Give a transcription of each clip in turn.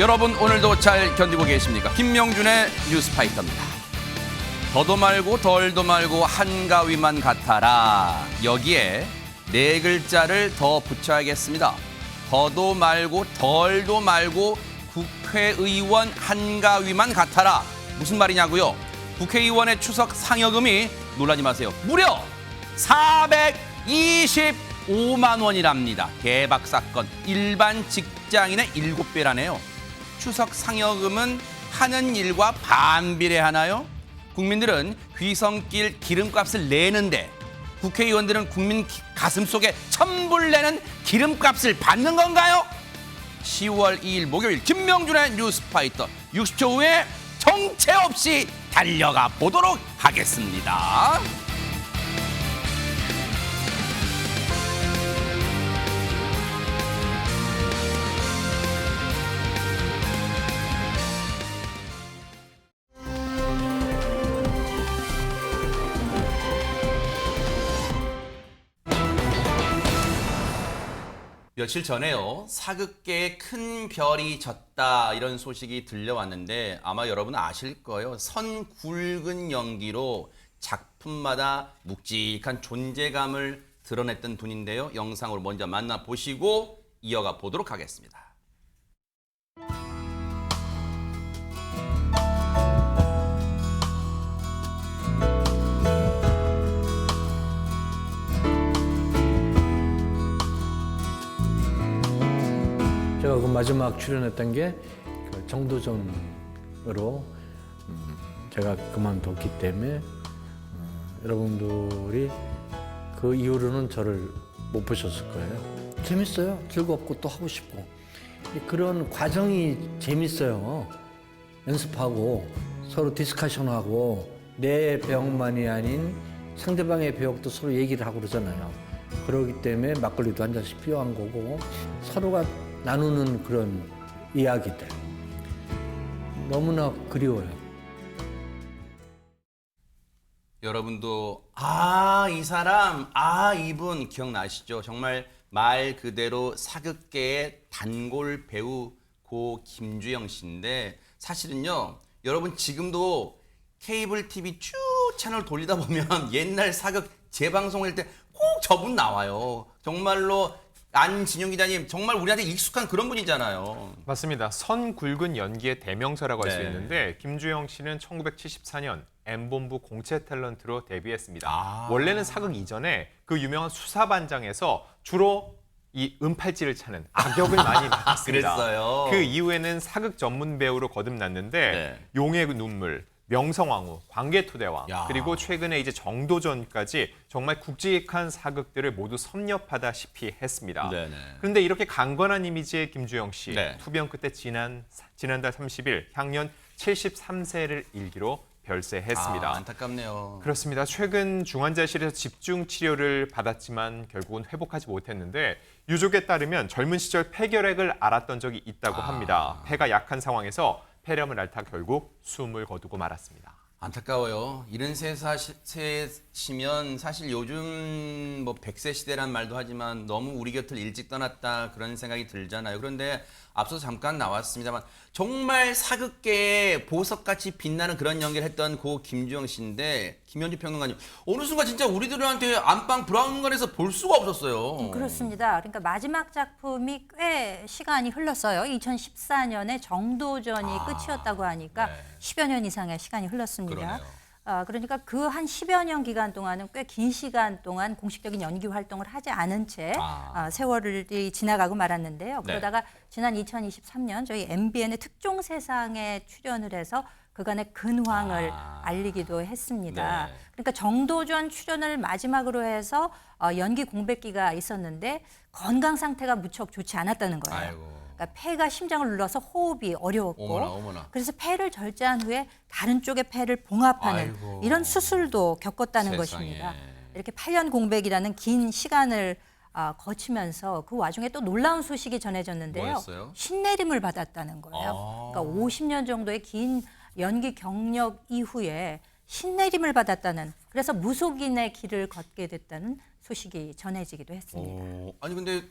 여러분 오늘도 잘 견디고 계십니까? 김명준의 뉴스파이터입니다. 더도 말고 덜도 말고 한가위만 같아라. 여기에 네 글자를 더 붙여야겠습니다. 더도 말고 덜도 말고 국회의원 한가위만 같아라. 무슨 말이냐고요? 국회의원의 추석 상여금이 놀라지 마세요. 무려 425만 원이랍니다. 대박 사건. 일반 직장인의 7배라네요. 추석 상여금은 하는 일과 반비례하나요? 국민들은 귀성길 기름값을 내는데 국회의원들은 국민 가슴 속에 천불 내는 기름값을 받는 건가요? 10월 2일 목요일 김명준의 뉴스파이터 60초 후에 정체 없이 달려가 보도록 하겠습니다. 며칠 전에요. 사극계에 큰 별이 졌다 이런 소식이 들려왔는데 아마 여러분 아실 거예요. 선 굵은 연기로 작품마다 묵직한 존재감을 드러냈던 분인데요. 영상으로 먼저 만나보시고 이어가 보도록 하겠습니다. 제가 그 마지막 출연했던 게 정도전으로 제가 그만뒀기 때문에 여러분들이 그 이후로는 저를 못 보셨을 거예요. 재밌어요. 즐겁고 또 하고 싶고 그런 과정이 재밌어요. 연습하고 서로 디스커션하고 내 배역만이 아닌 상대방의 배역도 서로 얘기를 하고 그러잖아요. 그러기 때문에 막걸리도 한 잔씩 필요한 거고 서로가 나누는 그런 이야기들 너무나 그리워요. 여러분도 이 사람, 이분 기억나시죠? 정말 말 그대로 사극계의 단골 배우 고 김주영 씨인데 사실은요. 여러분 지금도 케이블 TV 쭉 채널 돌리다 보면 옛날 사극 재방송할 때 꼭 저분 나와요. 정말로 안진용 기자님 정말 우리한테 익숙한 그런 분이잖아요. 맞습니다. 선 굵은 연기의 대명사라고 할 수 네. 있는데 김주영 씨는 1974년 M본부 공채 탤런트로 데뷔했습니다. 원래는 사극 이전에 그 유명한 수사반장에서 주로 이 은팔찌를 차는 악역을 많이 맡았습니다. 그랬어요. 그 이후에는 사극 전문 배우로 거듭났는데 네. 용의 눈물, 명성황후, 광개토대왕 야. 그리고 최근에 이제 정도전까지 정말 굵직한 사극들을 모두 섭렵하다시피 했습니다. 네네. 그런데 이렇게 강건한 이미지의 김주영 씨 네. 투병 끝에 지난달 30일 향년 73세를 일기로 별세했습니다. 안타깝네요. 그렇습니다. 최근 중환자실에서 집중 치료를 받았지만 결국은 회복하지 못했는데 유족에 따르면 젊은 시절 폐결핵을 앓았던 적이 있다고 합니다. 폐가 약한 상황에서 폐렴을 앓다 결국 숨을 거두고 말았습니다. 안타까워요. 73세시면 사실 요즘 뭐 100세 시대란 말도 하지만 너무 우리 곁을 일찍 떠났다 그런 생각이 들잖아요. 그런데 앞서 잠깐 나왔습니다만 정말 사극계에 보석같이 빛나는 그런 연기를 했던 고 김주영 씨인데 김현주 평론가님 어느 순간 진짜 우리들한테 안방 브라운관에서 볼 수가 없었어요. 그렇습니다. 그러니까 마지막 작품이 꽤 시간이 흘렀어요. 2014년에 정도전이 끝이었다고 하니까 네. 10여 년 이상의 시간이 흘렀습니다. 그러네요. 그러니까 그 한 10여 년 기간 동안은 꽤 긴 시간 동안 공식적인 연기 활동을 하지 않은 채 세월이 지나가고 말았는데요. 네. 그러다가 지난 2023년 저희 MBN의 특종 세상에 출연을 해서 그간의 근황을 알리기도 했습니다. 네. 그러니까 정도전 출연을 마지막으로 해서 연기 공백기가 있었는데 건강 상태가 무척 좋지 않았다는 거예요. 아이고. 그러니까 폐가 심장을 눌러서 호흡이 어려웠고 어머나. 그래서 폐를 절제한 후에 다른 쪽의 폐를 봉합하는 아이고. 이런 수술도 겪었다는 세상에. 것입니다. 이렇게 8년 공백이라는 긴 시간을 거치면서 그 와중에 또 놀라운 소식이 전해졌는데요. 뭐였어요? 신내림을 받았다는 거예요. 그러니까 50년 정도의 긴 연기 경력 이후에 신내림을 받았다는, 그래서 무속인의 길을 걷게 됐다는 소식이 전해지기도 했습니다. 아니 근데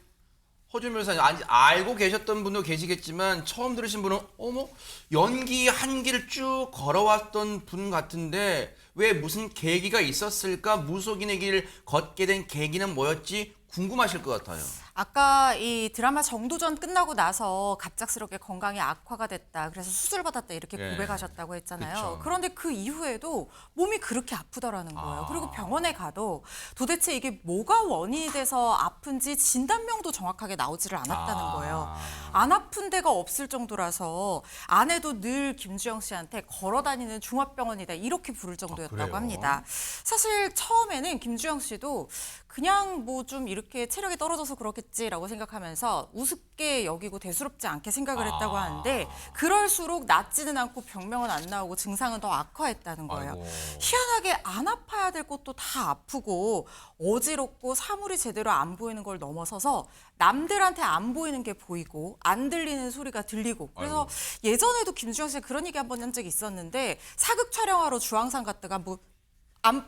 허준 변호사님 알고 계셨던 분도 계시겠지만 처음 들으신 분은 어머 연기 한 길을 쭉 걸어왔던 분 같은데 왜 무슨 계기가 있었을까? 무속인의 길을 걷게 된 계기는 뭐였지? 궁금하실 것 같아요. 아까 이 드라마 정도전 끝나고 나서 갑작스럽게 건강이 악화가 됐다. 그래서 수술받았다 이렇게 네. 고백하셨다고 했잖아요. 그쵸. 그런데 그 이후에도 몸이 그렇게 아프더라는 거예요. 그리고 병원에 가도 도대체 이게 뭐가 원인이 돼서 아픈지 진단명도 정확하게 나오지를 않았다는 거예요. 안 아픈 데가 없을 정도라서 아내도 늘 김주영 씨한테 걸어다니는 종합병원이다 이렇게 부를 정도였다고 그래요? 합니다. 사실 처음에는 김주영 씨도 그냥 뭐 좀 이렇게 체력이 떨어져서 그렇겠지라고 생각하면서 우습게 여기고 대수롭지 않게 생각을 했다고 하는데 그럴수록 낫지는 않고 병명은 안 나오고 증상은 더 악화했다는 거예요. 아이고. 희한하게 안 아파야 될 곳도 다 아프고 어지럽고 사물이 제대로 안 보이는 걸 넘어서서 남들한테 안 보이는 게 보이고 안 들리는 소리가 들리고 그래서 예전에도 김주영 씨가 그런 얘기 한번 한 적이 있었는데 사극 촬영하러 주황산 갔다가 뭐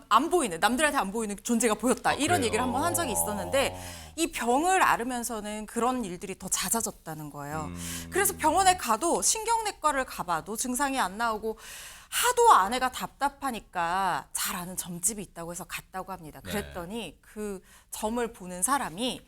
안 보이는 남들한테 안 보이는 존재가 보였다 이런 그래요? 얘기를 한번 한 적이 있었는데 이 병을 앓으면서는 그런 일들이 더 잦아졌다는 거예요. 그래서 병원에 가도 신경내과를 가봐도 증상이 안 나오고 하도 아내가 답답하니까 잘 아는 점집이 있다고 해서 갔다고 합니다. 그랬더니 그 점을 보는 사람이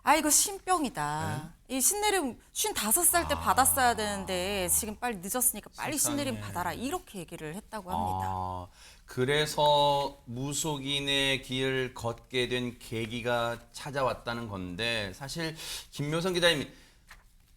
아 이거 신병이다. 이 신내림 55살 때 받았어야 되는데 지금 빨리 늦었으니까 빨리 신내림 받아라 이렇게 얘기를 했다고 합니다. 그래서 무속인의 길을 걷게 된 계기가 찾아왔다는 건데 사실 김묘선 기자님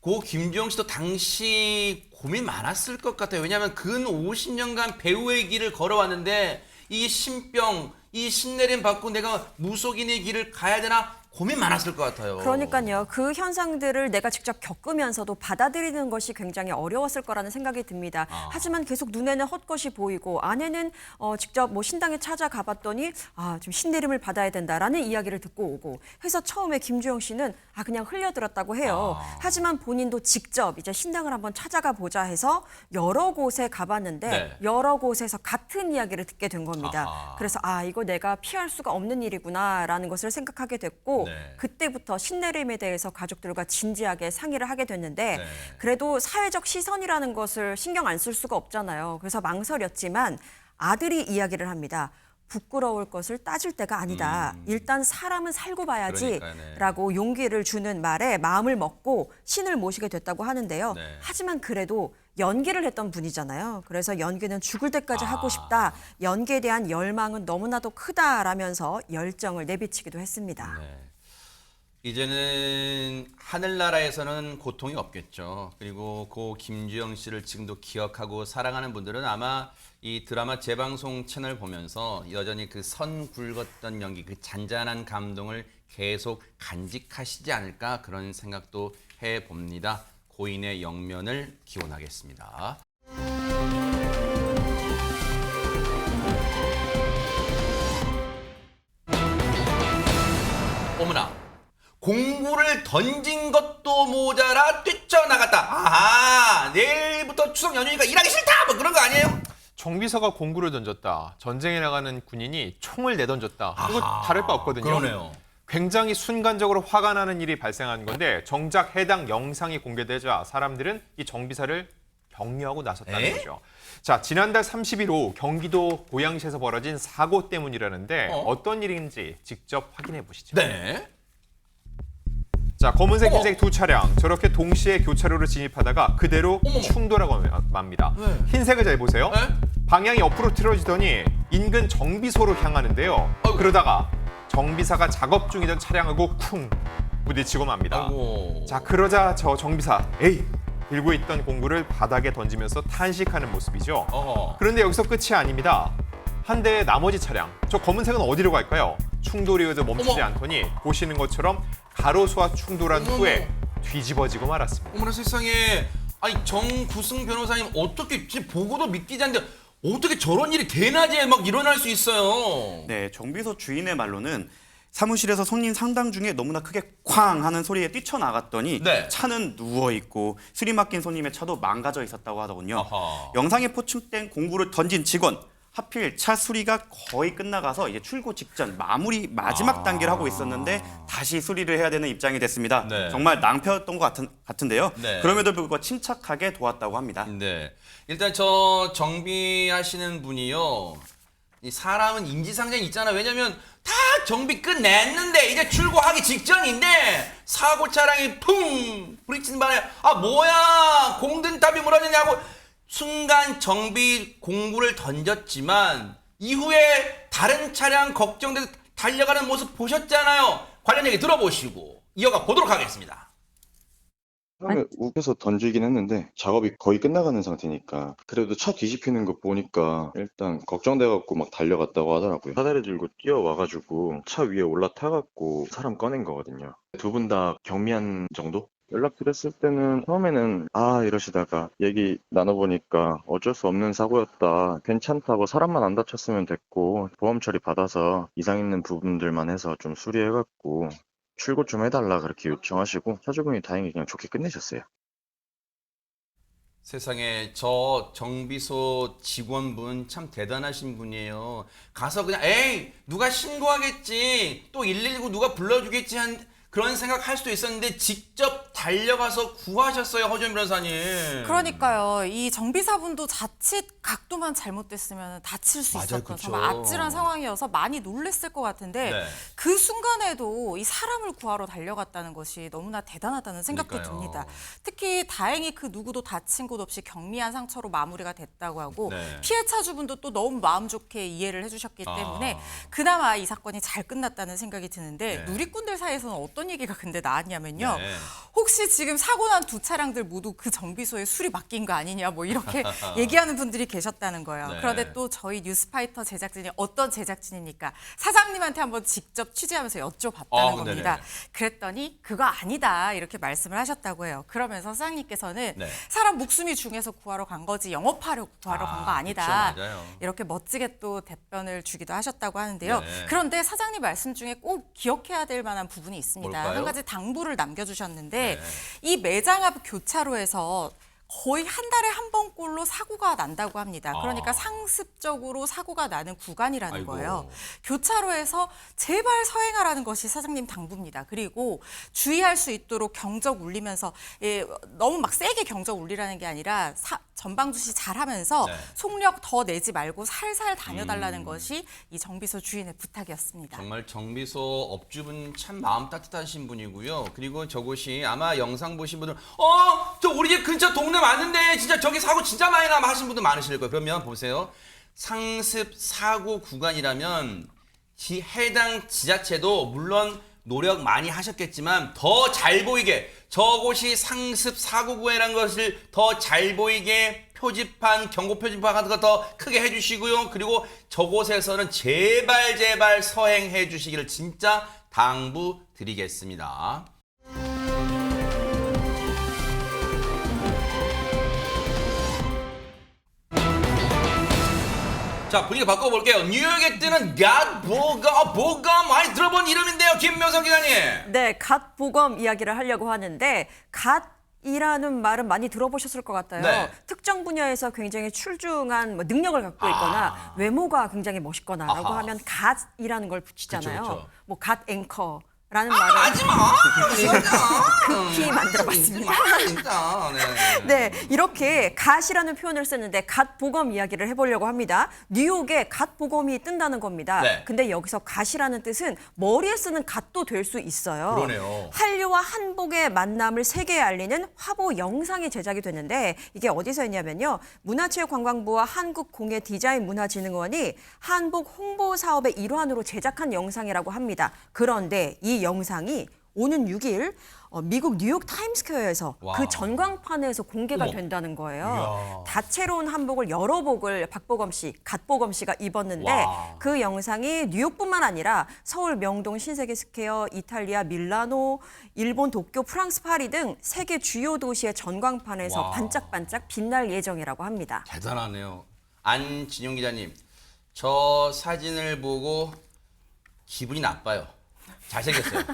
고 김주영 씨도 당시 고민 많았을 것 같아요. 왜냐하면 근 50년간 배우의 길을 걸어왔는데 이 신병, 이 신내림 받고 내가 무속인의 길을 가야 되나 고민 많았을 것 같아요. 그러니까요. 그 현상들을 내가 직접 겪으면서도 받아들이는 것이 굉장히 어려웠을 거라는 생각이 듭니다. 하지만 계속 눈에는 헛것이 보이고 아내는 직접 뭐 신당에 찾아가 봤더니 좀 신내림을 받아야 된다라는 이야기를 듣고 오고 해서 처음에 김주영 씨는 그냥 흘려들었다고 해요. 하지만 본인도 직접 이제 신당을 한번 찾아가 보자 해서 여러 곳에 가봤는데 네. 여러 곳에서 같은 이야기를 듣게 된 겁니다. 그래서 이거 내가 피할 수가 없는 일이구나라는 것을 생각하게 됐고 네. 그때부터 신내림에 대해서 가족들과 진지하게 상의를 하게 됐는데 네. 그래도 사회적 시선이라는 것을 신경 안 쓸 수가 없잖아요. 그래서 망설였지만 아들이 이야기를 합니다. 부끄러울 것을 따질 때가 아니다. 일단 사람은 살고 봐야지 그러니까요, 네. 라고 용기를 주는 말에 마음을 먹고 신을 모시게 됐다고 하는데요. 네. 하지만 그래도 연기를 했던 분이잖아요. 그래서 연기는 죽을 때까지 하고 싶다. 연기에 대한 열망은 너무나도 크다라면서 열정을 내비치기도 했습니다. 네. 이제는 하늘나라에서는 고통이 없겠죠. 그리고 고 김주영 씨를 지금도 기억하고 사랑하는 분들은 아마 이 드라마 재방송 채널 보면서 여전히 그 선 굵었던 연기, 그 잔잔한 감동을 계속 간직하시지 않을까 그런 생각도 해봅니다. 고인의 영면을 기원하겠습니다. 어머나, 공구를 던진 것도 모자라 뛰쳐나갔다. 아하, 내일부터 추석 연휴니까 일하기 싫다 뭐 그런 거 아니에요? 정비서가 공구를 던졌다. 전쟁에 나가는 군인이 총을 내던졌다. 이거 다를 바 없거든요. 그러네요. 굉장히 순간적으로 화가 나는 일이 발생한 건데 정작 해당 영상이 공개되자 사람들은 이 정비사를 격려하고 나섰다는 거죠. 자, 지난달 30일 오후 경기도 고양시에서 벌어진 사고 때문이라는데 어떤 일인지 직접 확인해 보시죠. 네. 자, 검은색, 어머. 흰색 두 차량 저렇게 동시에 교차로를 진입하다가 그대로 어머머. 충돌하고 맙니다. 네. 흰색을 잘 보세요. 네? 방향이 옆으로 틀어지더니 인근 정비소로 향하는데요. 아이고. 그러다가 정비사가 작업 중이던 차량하고 쿵 부딪히고 맙니다. 아이고. 자, 그러자 저 정비사 들고 있던 공구를 바닥에 던지면서 탄식하는 모습이죠. 어허. 그런데 여기서 끝이 아닙니다. 한 대의 나머지 차량, 저 검은색은 어디로 갈까요? 충돌이 이어져 멈추지 어머. 않더니 보시는 것처럼 가로수와 충돌한 어머머. 후에 뒤집어지고 말았습니다. 어머나 세상에. 아니 정구승 변호사님 어떻게 지금 보고도 믿기지 않는데 어떻게 저런 일이 대낮에 막 일어날 수 있어요? 네, 정비소 주인의 말로는 사무실에서 손님 상담 중에 너무나 크게 쾅 하는 소리에 뛰쳐나갔더니 네. 차는 누워있고 수리 맡긴 손님의 차도 망가져 있었다고 하더군요. 아하. 영상에 포착된 공구를 던진 직원 하필 차 수리가 거의 끝나가서 이제 출고 직전 마무리 마지막 단계를 하고 있었는데 다시 수리를 해야 되는 입장이 됐습니다. 네. 정말 낭패였던 것 같은데요. 네. 그럼에도 불구하고 침착하게 도왔다고 합니다. 네. 일단 저 정비하시는 분이요. 이 사람은 인지상정이 있잖아. 왜냐면 다 정비 끝냈는데 이제 출고하기 직전인데 사고 차량이 쿵 부딪히는 바람에 아 뭐야 공든탑이 무너지냐고 순간 정비 공구를 던졌지만 이후에 다른 차량 걱정돼서 달려가는 모습 보셨잖아요. 관련 얘기 들어보시고 이어가 보도록 하겠습니다. 처음에 욱해서 던지긴 했는데 작업이 거의 끝나가는 상태니까 그래도 차 뒤집히는 거 보니까 일단 걱정돼갖고 막 달려갔다고 하더라고요. 사다리 들고 뛰어와가지고 차 위에 올라타갖고 사람 꺼낸 거거든요. 두 분 다 경미한 정도? 연락드렸을 때는 처음에는 이러시다가 얘기 나눠보니까 어쩔 수 없는 사고였다. 괜찮다고 사람만 안 다쳤으면 됐고 보험 처리 받아서 이상 있는 부분들만 해서 좀 수리해갖고 출고 좀 해달라 그렇게 요청하시고 차주분이 다행히 그냥 좋게 끝내셨어요. 세상에 저 정비소 직원분 참 대단하신 분이에요. 가서 그냥 에이 누가 신고하겠지 또 119 누가 불러주겠지 한 그런 생각할 수도 있었는데 직접 달려가서 구하셨어요. 허준 변호사님. 그러니까요. 이 정비사분도 자칫 각도만 잘못됐으면 다칠 수 맞아요, 있었던 그쵸. 정말 아찔한 상황이어서 많이 놀랬을 것 같은데 네. 그 순간에도 이 사람을 구하러 달려갔다는 것이 너무나 대단하다는 생각도 그러니까요. 듭니다. 특히 다행히 그 누구도 다친 곳 없이 경미한 상처로 마무리가 됐다고 하고 네. 피해 차주분도 또 너무 마음 좋게 이해를 해주셨기 때문에 그나마 이 사건이 잘 끝났다는 생각이 드는데 네. 누리꾼들 사이에서는 어떤 얘기가 근데 나왔냐면요. 네. 혹시 지금 사고 난 두 차량들 모두 그 정비소에 수리 맡긴 거 아니냐 뭐 이렇게 얘기하는 분들이 계셨다는 거예요. 네. 그런데 또 저희 뉴스파이터 제작진이 어떤 제작진입니까? 사장님한테 한번 직접 취재하면서 여쭤봤다는 겁니다. 네네. 그랬더니 그거 아니다 이렇게 말씀을 하셨다고 해요. 그러면서 사장님께서는 네. 사람 목숨이 중요해서 구하러 간 거지 영업하려고 구하러 간 거 아니다. 그쵸, 맞아요. 이렇게 멋지게 또 답변을 주기도 하셨다고 하는데요. 네. 그런데 사장님 말씀 중에 꼭 기억해야 될 만한 부분이 있습니다. 뭘까요? 한 가지 당부를 남겨주셨는데 네. 이 매장 앞 교차로에서 거의 한 달에 한 번꼴로 사고가 난다고 합니다. 그러니까 상습적으로 사고가 나는 구간이라는 아이고. 거예요. 교차로에서 제발 서행하라는 것이 사장님 당부입니다. 그리고 주의할 수 있도록 경적 울리면서 너무 막 세게 경적 울리라는 게 아니라 전방주시 잘하면서 네. 속력 더 내지 말고 살살 다녀달라는 것이 이 정비소 주인의 부탁이었습니다. 정말 정비소 업주분 참 마음 따뜻하신 분이고요. 그리고 저곳이 아마 영상 보신 분들 저 우리 집 근처 동네 맞는데 진짜 저기 사고 진짜 많이 나 하신 분들 많으실 거예요. 그러면 보세요. 상습 사고 구간이라면 해당 지자체도 물론 노력 많이 하셨겠지만 더 잘 보이게 저곳이 상습 사고 구간이라는 것을 더 잘 보이게 표지판, 경고 표지판 같은 거 더 크게 해주시고요. 그리고 저곳에서는 제발 서행해 주시기를 진짜 당부드리겠습니다. 자, 분위기 바꿔볼게요. 뉴욕에 뜨는 갓보검 많이 들어본 이름인데요. 김명성 기자님. 네, 갓보검 이야기를 하려고 하는데 갓이라는 말은 많이 들어보셨을 것 같아요. 네. 특정 분야에서 굉장히 출중한 능력을 갖고 있거나 외모가 굉장히 멋있거나라고 아하. 하면 갓이라는 걸 붙이잖아요. 그쵸, 그쵸. 뭐 갓 앵커라는 말을 하지마! 극히 만들어봤습니다. 진짜. 네, 이렇게 갓이라는 표현을 쓰는데 갓보검 이야기를 해보려고 합니다. 뉴욕에 갓보검이 뜬다는 겁니다. 네. 근데 여기서 갓이라는 뜻은 머리에 쓰는 갓도 될 수 있어요. 그러네요. 한류와 한복의 만남을 세계에 알리는 화보 영상이 제작이 됐는데 이게 어디서 했냐면요. 문화체육관광부와 한국공예디자인문화진흥원이 한복 홍보 사업의 일환으로 제작한 영상이라고 합니다. 그런데 이 영상이 오는 6일 미국 뉴욕 타임스퀘어에서 와. 그 전광판에서 공개가 어머. 된다는 거예요. 이야. 다채로운 한복을 여러 복을 박보검 씨, 갓보검 씨가 입었는데 와. 그 영상이 뉴욕뿐만 아니라 서울 명동 신세계스퀘어, 이탈리아 밀라노, 일본 도쿄, 프랑스 파리 등 세계 주요 도시의 전광판에서 와. 반짝반짝 빛날 예정이라고 합니다. 대단하네요. 안진용 기자님, 저 사진을 보고 기분이 나빠요. 잘생겼어요.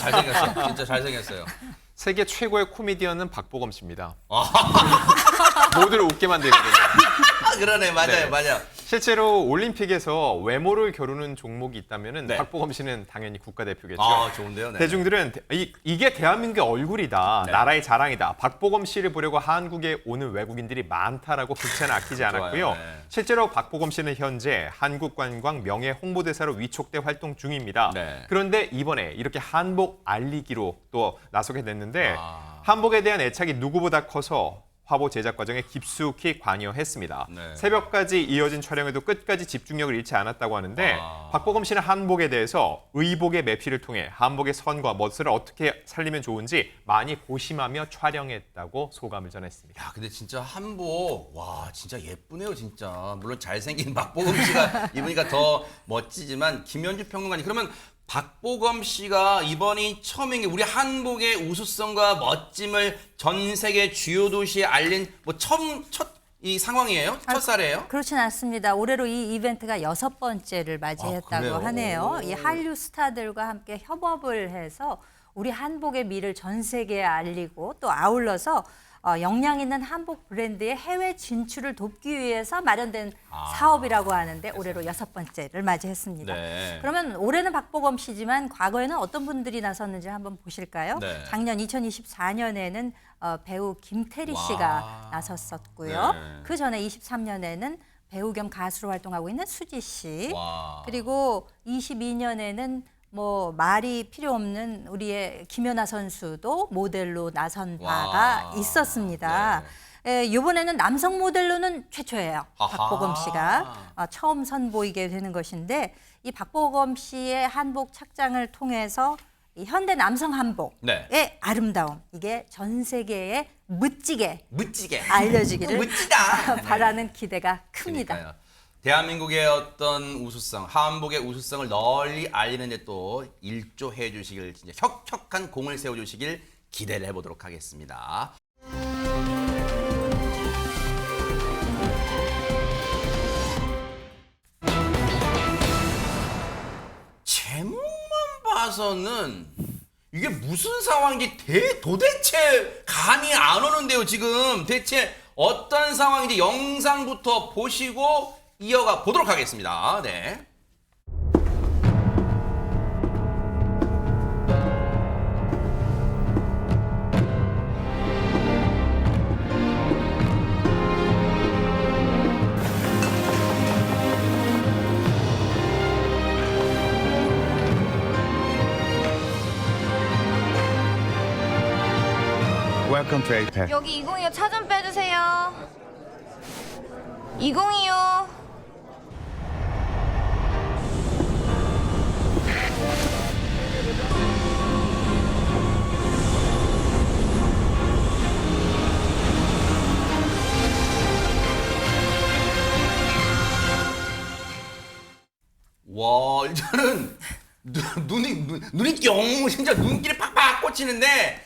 잘생겼어요. 진짜 잘생겼어요. 세계 최고의 코미디언은 박보검 씨입니다. 모두를 웃게 만들거든요. 그러네, 맞아요, 네. 맞아요. 실제로 올림픽에서 외모를 겨루는 종목이 있다면은 네. 박보검 씨는 당연히 국가대표겠죠. 아, 좋은데요. 네. 대중들은 이게 대한민국의 얼굴이다, 네. 나라의 자랑이다. 박보검 씨를 보려고 한국에 오는 외국인들이 많다라고 극찬을 아끼지 않았고요. 좋아요. 네. 실제로 박보검 씨는 현재 한국관광 명예 홍보대사로 위촉돼 활동 중입니다. 네. 그런데 이번에 이렇게 한복 알리기로 또 나서게 됐는데 아. 한복에 대한 애착이 누구보다 커서 화보 제작 과정에 깊숙이 관여했습니다. 네. 새벽까지 이어진 촬영에도 끝까지 집중력을 잃지 않았다고 하는데 아. 박보검 씨는 한복에 대해서 의복의 매피를 통해 한복의 선과 멋을 어떻게 살리면 좋은지 많이 고심하며 촬영했다고 소감을 전했습니다. 야, 근데 진짜 한복 와 진짜 예쁘네요 진짜. 물론 잘생긴 박보검 씨가 입으니까 더 멋지지만 김현주 평론가님 그러면 박보검 씨가 이번이 처음인 게 우리 한복의 우수성과 멋짐을 전 세계 주요 도시에 알린 뭐 첫 이 상황이에요? 첫 사례예요? 그렇진 않습니다. 올해로 이 이벤트가 6번째를 아, 맞이했다고 그래요? 하네요. 이 한류 스타들과 함께 협업을 해서 우리 한복의 미를 전 세계에 알리고 또 아울러서 역량 있는 한복 브랜드의 해외 진출을 돕기 위해서 마련된 사업이라고 하는데 올해로 6번째를 맞이했습니다. 네. 그러면 올해는 박보검 씨지만 과거에는 어떤 분들이 나섰는지 한번 보실까요? 네. 작년 2024년에는 배우 김태리 와. 씨가 나섰었고요. 네. 그 전에 23년에는 배우 겸 가수로 활동하고 있는 수지 씨. 와. 그리고 22년에는 뭐 말이 필요 없는 우리의 김연아 선수도 모델로 나선 바가 와. 있었습니다. 이번에는 남성 모델로는 최초예요. 아하. 박보검 씨가 처음 선보이게 되는 것인데 이 박보검 씨의 한복 착장을 통해서 이 현대 남성 한복의 네. 아름다움 이게 전 세계에 멋지게 멋지게 알려지기를 멋지다. 바라는 기대가 큽니다. 그러니까요. 대한민국의 어떤 우수성, 한복의 우수성을 널리 알리는 데 또 일조해 주시길 진짜 혁혁한 공을 세워 주시길 기대를 해보도록 하겠습니다. 제목만 봐서는 이게 무슨 상황인지 도대체 감이 안 오는데요, 지금. 대체 어떤 상황인지 영상부터 보시고 이어가 보도록 하겠습니다. 네. Welcome to APEC. 여기 2025 차 좀 빼주세요. 2025. 와, 일단은 눈이 영 진짜 눈길이 팍팍 꽂히는데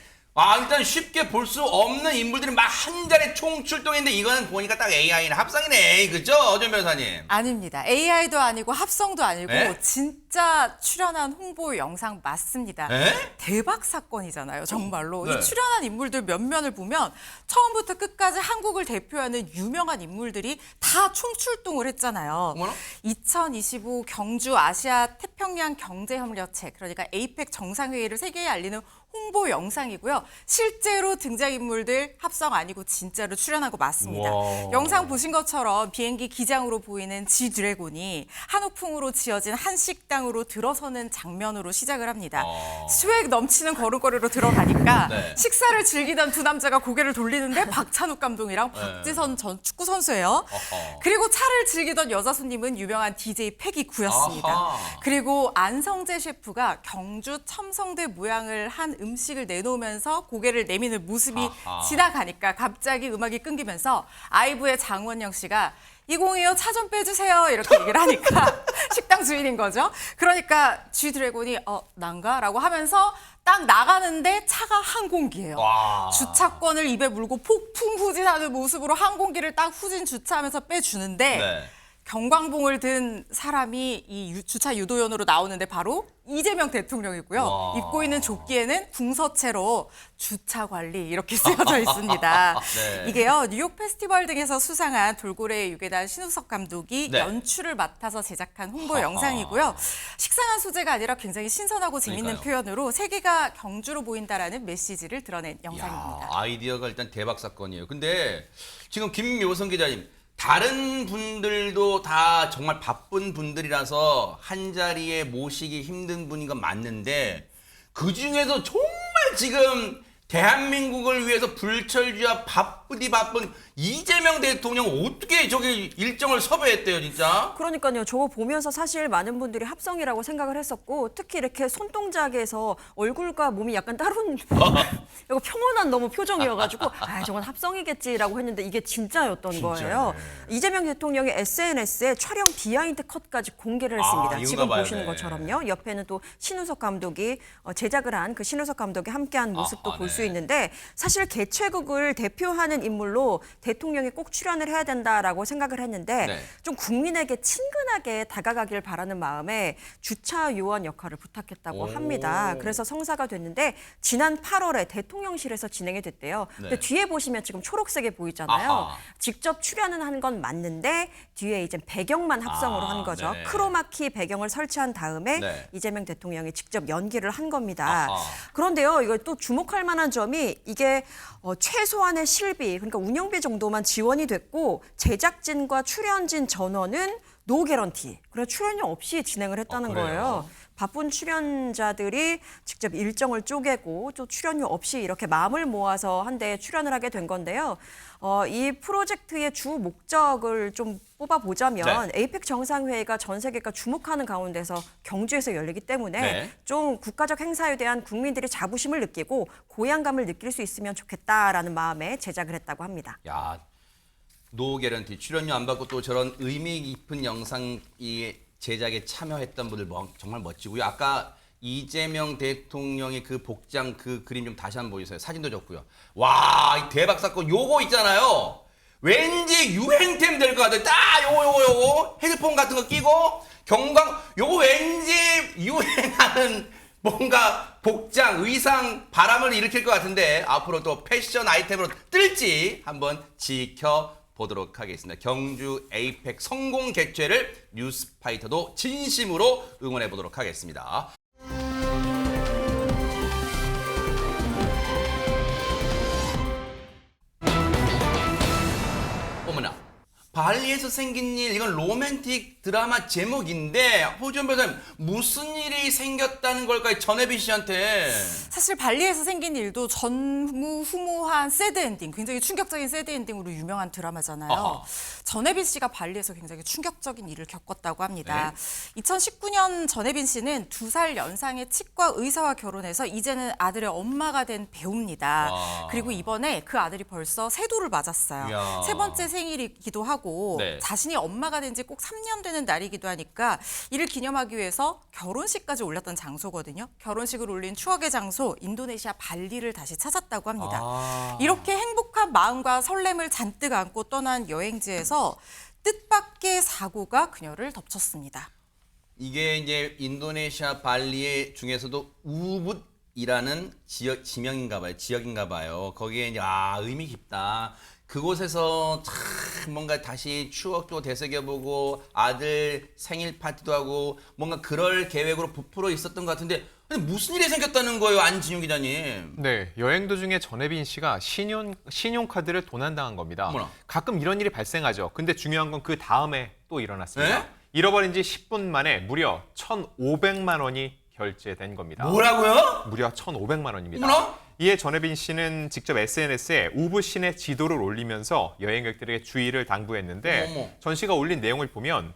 일단 쉽게 볼 수 없는 인물들이 막 한 자리에 총출동했는데 이거는 보니까 딱 AI나 합성이네. 그죠? 어전 변호사님. 아닙니다. AI도 아니고 합성도 아니고 에? 진짜 출연한 홍보 영상 맞습니다. 에? 대박 사건이잖아요. 정말로. 네. 이 출연한 인물들 몇 면을 보면 처음부터 끝까지 한국을 대표하는 유명한 인물들이 다 총출동을 했잖아요. 어머나? 2025 경주 아시아 태평양 경제협력체 그러니까 APEC 정상회의를 세계에 알리는 홍보 영상이고요. 실제로 등장인물들 합성 아니고 진짜로 출연한 거 맞습니다. 와. 영상 보신 것처럼 비행기 기장으로 보이는 G드래곤이 한옥풍으로 지어진 한 식당으로 들어서는 장면으로 시작을 합니다. 스웩 넘치는 걸음걸이로 들어가니까 네. 식사를 즐기던 두 남자가 고개를 돌리는데 박찬욱 감독이랑 박지선 전 축구 선수예요. 어허. 그리고 차를 즐기던 여자 손님은 유명한 DJ 패기구였습니다. 아하. 그리고 안성재 셰프가 경주 첨성대 모양을 한 음식을 내놓으면서 고개를 내미는 모습이 아하. 지나가니까 갑자기 음악이 끊기면서 아이브의 장원영 씨가 2025 차 좀 빼주세요 이렇게 얘기를 하니까 식당 주인인 거죠. 그러니까 G드래곤이 난가? 라고 하면서 딱 나가는데 차가 항공기예요. 와. 주차권을 입에 물고 폭풍 후진하는 모습으로 항공기를 딱 후진 주차하면서 빼주는데 네. 경광봉을 든 사람이 이 주차 유도연으로 나오는데 바로 이재명 대통령이고요. 와. 입고 있는 조끼에는 궁서체로 주차 관리 이렇게 쓰여져 있습니다. 네. 이게요, 뉴욕 페스티벌 등에서 수상한 돌고래 유괴단 신우석 감독이 네. 연출을 맡아서 제작한 홍보 하하. 영상이고요. 식상한 소재가 아니라 굉장히 신선하고 재밌는 그러니까요. 표현으로 세계가 경주로 보인다라는 메시지를 드러낸 야, 영상입니다. 아이디어가 일단 대박 사건이에요. 근데 지금 김묘성 기자님, 다른 분들도 다 정말 바쁜 분들이라서 한 자리에 모시기 힘든 분인 건 맞는데 그 중에서 정말 지금 대한민국을 위해서 불철주야 바쁘디 바쁜 이재명 대통령 어떻게 저기 일정을 섭외했대요, 진짜? 그러니까요. 저거 보면서 사실 많은 분들이 합성이라고 생각을 했었고 특히 이렇게 손동작에서 얼굴과 몸이 약간 다른 이거 평온한 너무 표정이어가지고 아 저건 합성이겠지라고 했는데 이게 진짜였던 거예요. 이재명 대통령이 SNS에 촬영 비하인드 컷까지 공개를 했습니다. 이건가 지금 봐요, 보시는 네. 것처럼요. 옆에는 또 신우석 감독이 제작을 한 그 신우석 감독이 함께한 모습도 볼 수 네. 있는데 사실 개최국을 대표하는 인물로 대통령이 꼭 출연을 해야 된다라고 생각을 했는데 네. 좀 국민에게 친근하게 다가가길 바라는 마음에 주차 요원 역할을 부탁했다고 오. 합니다. 그래서 성사가 됐는데 지난 8월에 대통령실에서 진행이 됐대요. 근데 네. 뒤에 보시면 지금 초록색이 보이잖아요. 아하. 직접 출연은 한 건 맞는데 뒤에 이제 배경만 합성으로 한 거죠. 네네. 크로마키 배경을 설치한 다음에 네. 이재명 대통령이 직접 연기를 한 겁니다. 아하. 그런데요, 이거 또 주목할 만한 점이 이게 최소한의 실비, 그러니까 운영비 정도만 지원이 됐고 제작진과 출연진 전원은 노 개런티, 그래서 출연료 없이 진행을 했다는 그래요? 거예요. 바쁜 출연자들이 직접 일정을 쪼개고 또 출연료 없이 이렇게 마음을 모아서 한 대 출연을 하게 된 건데요. 이 프로젝트의 주 목적을 좀 뽑아보자면 네. 에이펙 정상회의가 전 세계가 주목하는 가운데서 경주에서 열리기 때문에 네. 좀 국가적 행사에 대한 국민들이 자부심을 느끼고 고향감을 느낄 수 있으면 좋겠다라는 마음에 제작을 했다고 합니다. 야, 노 개런티 출연료 안 받고 또 저런 의미 깊은 영상 이 제작에 참여했던 분들 정말 멋지고요. 아까 이재명 대통령의 그 복장 그 그림 좀 다시 한번 보여주세요. 사진도 좋고요. 와, 이 대박 사건 요거 있잖아요. 왠지 유행템 될 것 같아요. 딱 요거 헤드폰 같은 거 끼고 경광 요거 왠지 유행하는 뭔가 복장, 의상 바람을 일으킬 것 같은데 앞으로 또 패션 아이템으로 뜰지 한번 지켜보도록 하겠습니다. 경주 에이펙 성공 개최를 뉴스파이터도 진심으로 응원해 보도록 하겠습니다. 어머나, 발리에서 생긴 일, 이건 로맨틱 드라마 제목인데 호준 변호사님 무슨 일이 생겼다는 걸까요? 전혜빈 씨한테. 사실 발리에서 생긴 일도 전무후무한 새드 엔딩, 굉장히 충격적인 새드 엔딩으로 유명한 드라마잖아요. 어허. 전혜빈 씨가 발리에서 굉장히 충격적인 일을 겪었다고 합니다. 네. 2019년 전혜빈 씨는 2살 연상의 치과 의사와 결혼해서 이제는 아들의 엄마가 된 배우입니다. 와. 그리고 이번에 그 아들이 벌써 세도를 맞았어요. 이야. 세 번째 생일이기도 하고 네. 자신이 엄마가 된 지 꼭 3년 되는 날이기도 하니까 이를 기념하기 위해서 결혼식까지 올렸던 장소거든요. 결혼식을 올린 추억의 장소 인도네시아 발리를 다시 찾았다고 합니다. 아. 이렇게 행복한 마음과 설렘을 잔뜩 안고 떠난 여행지에서 뜻밖의 사고가 그녀를 덮쳤습니다. 이게 이제 인도네시아 발리 중에서도 우붓이라는 지명인가 봐요. 지역인가 봐요. 거기에 이제 의미 깊다. 그곳에서 참 뭔가 다시 추억도 되새겨보고 아들 생일 파티도 하고 뭔가 그럴 계획으로 부풀어 있었던 것 같은데 아니, 무슨 일이 생겼다는 거예요, 안진용 기자님? 네, 여행 도중에 전혜빈 씨가 신용카드를 도난당한 겁니다. 어머나. 가끔 이런 일이 발생하죠. 근데 중요한 건 그 다음에 또 일어났습니다. 네? 잃어버린 지 10분 만에 무려 1,500만 원이 결제된 겁니다. 뭐라고요? 무려 1,500만 원입니다. 어머나? 이에 전혜빈 씨는 직접 SNS에 우붓 시내 지도를 올리면서 여행객들에게 주의를 당부했는데 어머. 전 씨가 올린 내용을 보면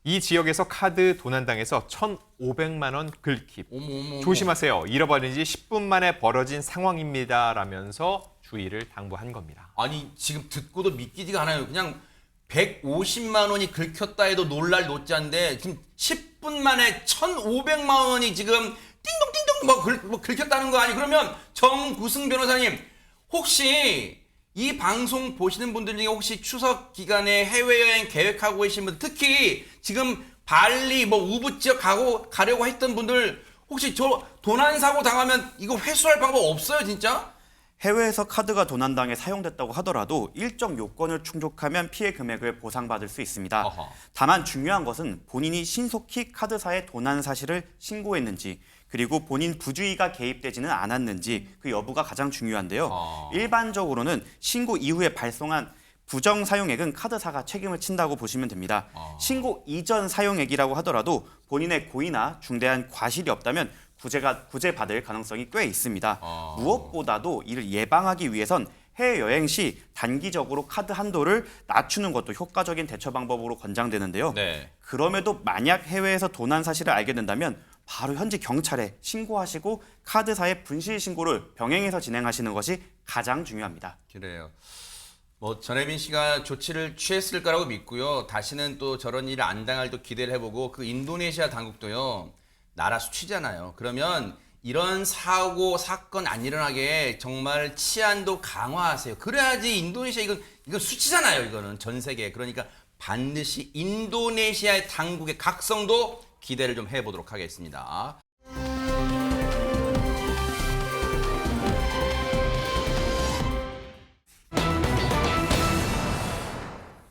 이 지역에서 카드 도난당해서 1,500만 원 긁힙. 어머. 조심하세요. 잃어버린 지 10분 만에 벌어진 상황입니다라면서 주의를 당부한 겁니다. 아니 지금 듣고도 믿기지가 않아요. 그냥 150만 원이 긁혔다 해도 놀랄 노자인데 지금 10분 만에 1,500만 원이 지금 띵동띵동 뭐 긁혔다는 거 아니? 그러면 정구승 변호사님 혹시 이 방송 보시는 분들 중에 혹시 추석 기간에 해외여행 계획하고 계신 분들, 특히 지금 발리 뭐 우붓 지역 가려고 했던 분들, 혹시 저 도난 사고 당하면 이거 회수할 방법 없어요, 진짜? 해외에서 카드가 도난당해 사용됐다고 하더라도 일정 요건을 충족하면 피해 금액을 보상받을 수 있습니다. 어허. 다만 중요한 것은 본인이 신속히 카드사에 도난 사실을 신고했는지, 그리고 본인 부주의가 개입되지는 않았는지 그 여부가 가장 중요한데요. 일반적으로는 신고 이후에 발송한 부정 사용액은 카드사가 책임을 진다고 보시면 됩니다. 신고 이전 사용액이라고 하더라도 본인의 고의나 중대한 과실이 없다면 구제받을 가능성이 꽤 있습니다. 무엇보다도 이를 예방하기 위해선 해외여행 시 단기적으로 카드 한도를 낮추는 것도 효과적인 대처 방법으로 권장되는데요. 네. 그럼에도 만약 해외에서 도난 사실을 알게 된다면 바로 현지 경찰에 신고하시고 카드사의 분실 신고를 병행해서 진행하시는 것이 가장 중요합니다. 그래요. 뭐 전혜빈 씨가 조치를 취했을 거라고 믿고요. 다시는 또 저런 일을 안 당할 또 기대를 해보고, 그 인도네시아 당국도요, 나라 수치잖아요. 그러면 이런 사건 안 일어나게 정말 치안도 강화하세요. 그래야지. 인도네시아 이건 수치잖아요. 이거는 전 세계. 그러니까 반드시 인도네시아의 당국의 각성도 기대를 좀 해보도록 하겠습니다.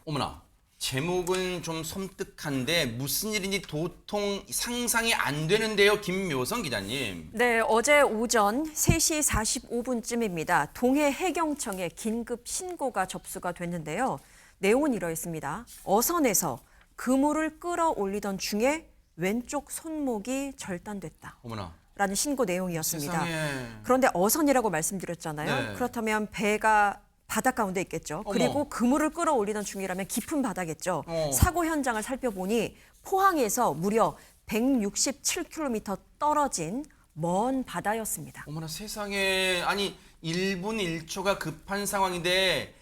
어머나, 제목은 좀 섬뜩한데 무슨 일인지 도통 상상이 안 되는데요, 김묘성 기자님. 네, 어제 오전 3시 45분쯤입니다. 동해 해경청에 긴급 신고가 접수가 됐는데요. 내용은 이러했습니다. 어선에서 그물을 끌어올리던 중에 왼쪽 손목이 절단됐다. 어머나. 라는 신고 내용이었습니다. 세상에. 그런데 어선이라고 말씀드렸잖아요. 네. 그렇다면 배가 바닷 가운데 있겠죠. 어머. 그리고 그물을 끌어올리던 중이라면 깊은 바다겠죠. 어. 사고 현장을 살펴보니 포항에서 무려 167km 떨어진 먼 바다였습니다. 어머나 세상에. 아니 1분 1초가 급한 상황인데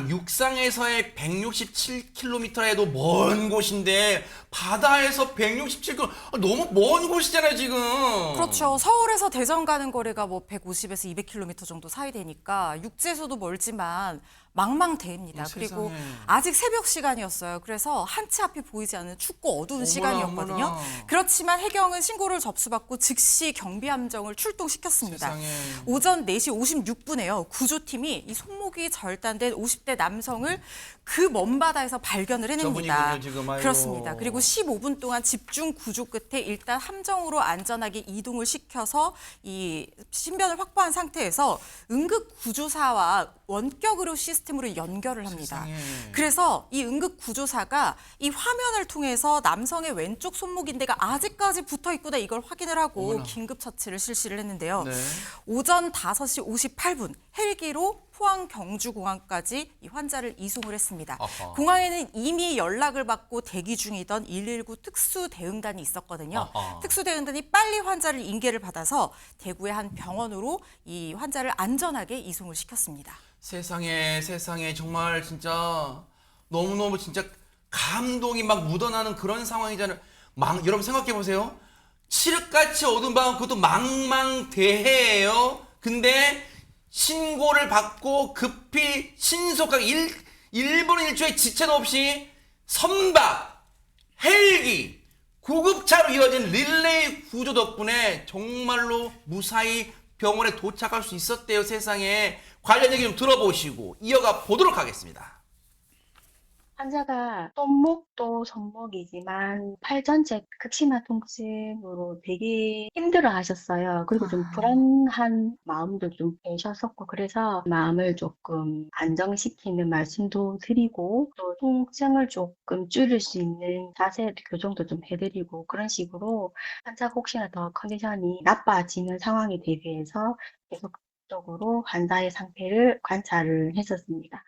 육상에서의 167km에도 먼 곳인데 바다에서 167km, 너무 먼 곳이잖아요 지금. 그렇죠. 서울에서 대전 가는 거리가 뭐 150에서 200km 정도 사이 되니까 육지에서도 멀지만 망망대해입니다. 그리고 세상에. 아직 새벽 시간이었어요. 그래서 한치 앞이 보이지 않는 춥고 어두운 어머나, 시간이었거든요. 어머나. 그렇지만 해경은 신고를 접수받고 즉시 경비함정을 출동시켰습니다. 세상에. 오전 4시 56분에요. 구조팀이 이 손목이 절단된 50대 남성을 그 먼 바다에서 발견을 해냅니다. 저분이군요, 지금. 아이고. 그렇습니다. 그리고 15분 동안 집중 구조 끝에 일단 함정으로 안전하게 이동을 시켜서 이 신변을 확보한 상태에서 응급 구조사와 원격 의료 시스템으로 연결을 합니다. 세상에. 그래서 이 응급 구조사가 이 화면을 통해서 남성의 왼쪽 손목인대가 아직까지 붙어 있구나 이걸 확인을 하고 어머나. 긴급 처치를 실시를 했는데요. 네. 오전 5시 58분 헬기로 포항 경주공항까지 이 환자를 이송을 했습니다. 아하. 공항에는 이미 연락을 받고 대기 중이던 119 특수대응단이 있었거든요. 아하. 특수대응단이 빨리 환자를 인계를 받아서 대구의 한 병원으로 이 환자를 안전하게 이송을 시켰습니다. 세상에 정말 진짜 너무너무 진짜 감동이 막 묻어나는 그런 상황이잖아요. 여러분 생각해 보세요. 칠흑같이 어두운 밤, 그것도 망망대해예요. 근데 신고를 받고 급히 신속하게 1분 1초의 지체도 없이 선박, 헬기, 구급차로 이어진 릴레이 구조 덕분에 정말로 무사히 병원에 도착할 수 있었대요. 세상에. 관련 얘기 좀 들어보시고 이어가 보도록 하겠습니다. 환자가 손목도 손목이지만 팔 전체 극심한 통증으로 되게 힘들어 하셨어요. 그리고 좀 불안한 마음도 좀 계셨었고, 그래서 마음을 조금 안정시키는 말씀도 드리고, 또 통증을 조금 줄일 수 있는 자세 교정도 좀 해드리고, 그런 식으로 환자가 혹시나 더 컨디션이 나빠지는 상황에 대비해서 계속적으로 환자의 상태를 관찰을 했었습니다.